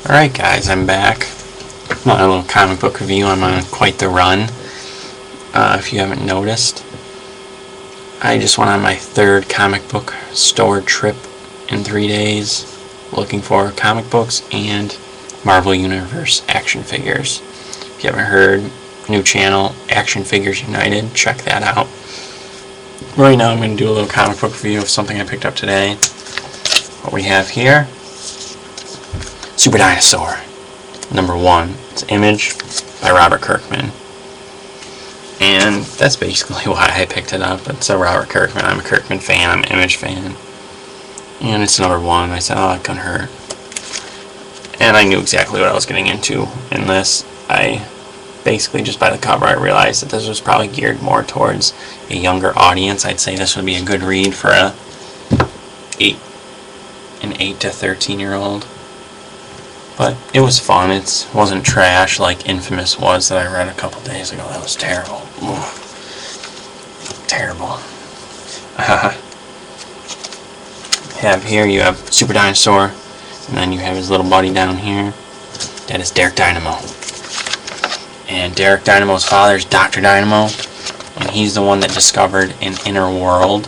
Alright guys, I'm back. Another little comic book review. I'm on quite the run. If you haven't noticed, I just went on my third comic book store trip in 3 days, looking for comic books and Marvel Universe action figures. If you haven't heard, new channel, Action Figures United, check that out. Right now I'm going to do a little comic book review of something I picked up today. What we have here, Super Dinosaur, #1. It's Image by Robert Kirkman. And that's basically why I picked it up. It's a Robert Kirkman. I'm a Kirkman fan. I'm an Image fan. And it's #1. I said, oh, it couldn't hurt. And I knew exactly what I was getting into in this. I basically, just by the cover, I realized that this was probably geared more towards a younger audience. I'd say this would be a good read for an 8 to 13-year-old. But it was fun. It wasn't trash like Infamous was that I read a couple days ago. That was terrible. Ugh. Terrible. You have Super Dinosaur, and then you have his little buddy down here. That is Derek Dynamo. And Derek Dynamo's father is Dr. Dynamo, and he's the one that discovered an inner world,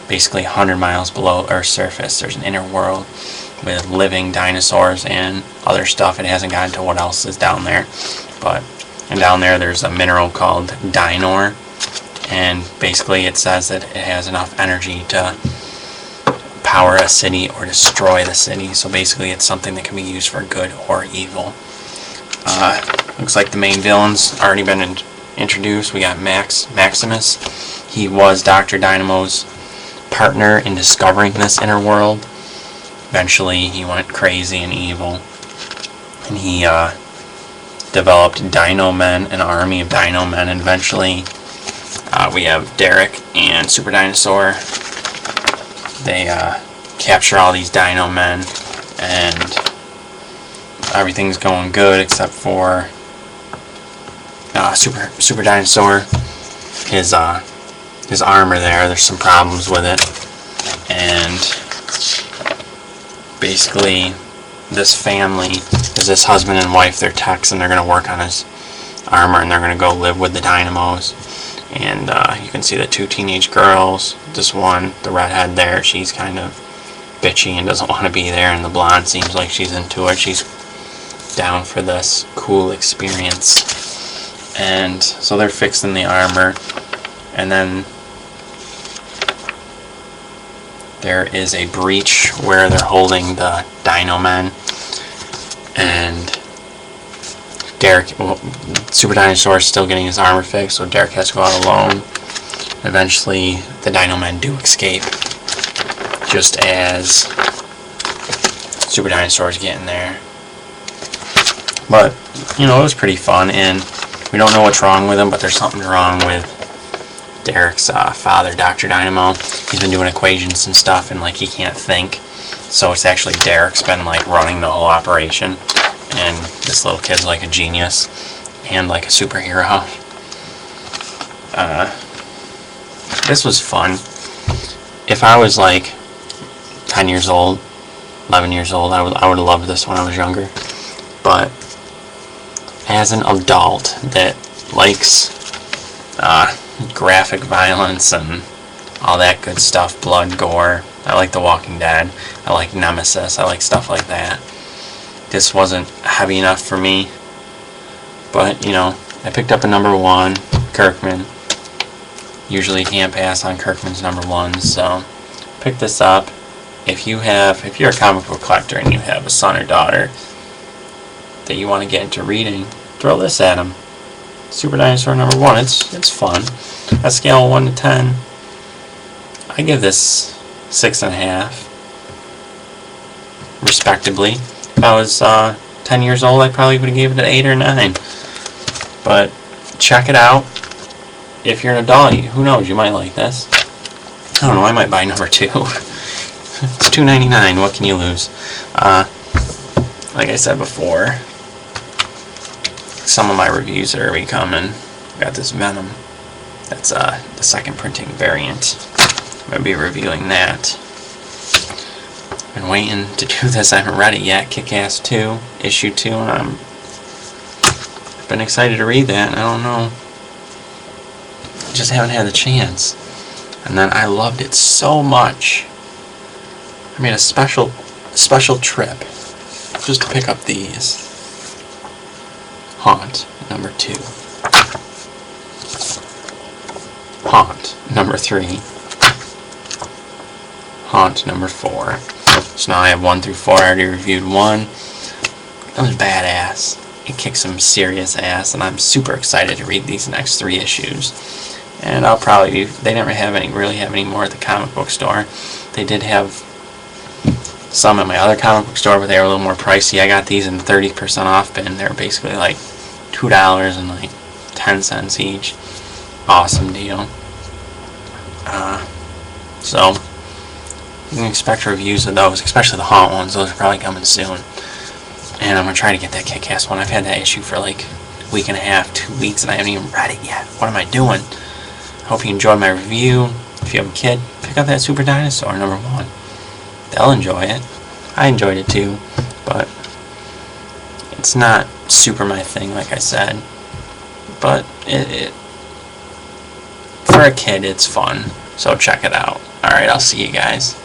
basically 100 miles below Earth's surface. There's an inner world with living dinosaurs and other stuff. It hasn't gotten to what else is down there. And down there's a mineral called Dinosaur, and basically it says that it has enough energy to power a city or destroy the city. So basically it's something that can be used for good or evil. Looks like the main villain's already been introduced. We got Maximus. He was Dr. Dynamo's partner in discovering this inner world. Eventually he went crazy and evil, and he developed Dino Men, an army of Dino Men, and eventually we have Derek and Super Dinosaur. They capture all these Dino Men, and everything's going good except for Super Dinosaur. His armor there's some problems with it, and basically this family is this husband and wife. They're techs, and they're going to work on his armor, and they're going to go live with the Dynamos. And you can see the 2 teenage girls. This one, the redhead there, she's kind of bitchy and doesn't want to be there, and the blonde seems like she's into it. She's down for this cool experience. And so they're fixing the armor, and then there is a breach where they're holding the Dino Men, and Super Dinosaur is still getting his armor fixed, so Derek has to go out alone. Eventually the Dino Men do escape, just as Super Dinosaur is getting there. But it was pretty fun, and we don't know what's wrong with him, but there's something wrong with Derek's father, Dr. Dynamo. He's been doing equations and stuff, and he can't think. So it's actually Derek's been running the whole operation, and this little kid's like a genius and like a superhero. This was fun. If I was 10 years old, 11 years old, I would have loved this when I was younger. But as an adult that likes graphic violence and all that good stuff, blood, gore, I like The Walking Dead, I like Nemesis, I like stuff like that. This wasn't heavy enough for me, but I picked up a #1, Kirkman. Usually can't pass on Kirkman's #1s, so pick this up. If you're a comic book collector and you have a son or daughter that you want to get into reading, throw this at them. Super Dinosaur #1. It's fun. At a scale of 1 to 10, I give this 6.5, respectably. If I was 10 years old, I probably would have given it an 8 or 9. But check it out. If you're an adult, who knows, you might like this. I don't know, I might buy #2. It's $2.99. What can you lose? Like I said before, some of my reviews are already coming. Got this Venom. That's the second printing variant. I'm going to be reviewing that. been waiting to do this. I haven't read it yet. Kick-Ass 2, issue 2, and I've been excited to read that. I don't know. Just haven't had the chance. And then I loved it so much. I made a special trip just to pick up these. Haunt, number 2. Haunt, number 3. Haunt, number 4. So now I have 1 through 4. I already reviewed 1. That was badass. It kicked some serious ass, and I'm super excited to read these next 3 issues. And I'll probably be, they never really have any more at the comic book store. They did have some at my other comic book store, but they were a little more pricey. I got these in 30% off bin. They're basically like $2 and like 10 cents each. Awesome deal. So you can expect reviews of those, especially the Haunt ones. Those are probably coming soon. And I'm going to try to get that Kick-Ass one. I've had that issue for like a week and a half, 2 weeks, and I haven't even read it yet. What am I doing? Hope you enjoyed my review. If you have a kid, pick up that Super Dinosaur, number 1. They'll enjoy it. I enjoyed it too, but it's not super my thing, like I said. But for a kid, it's fun. So check it out. Alright, I'll see you guys.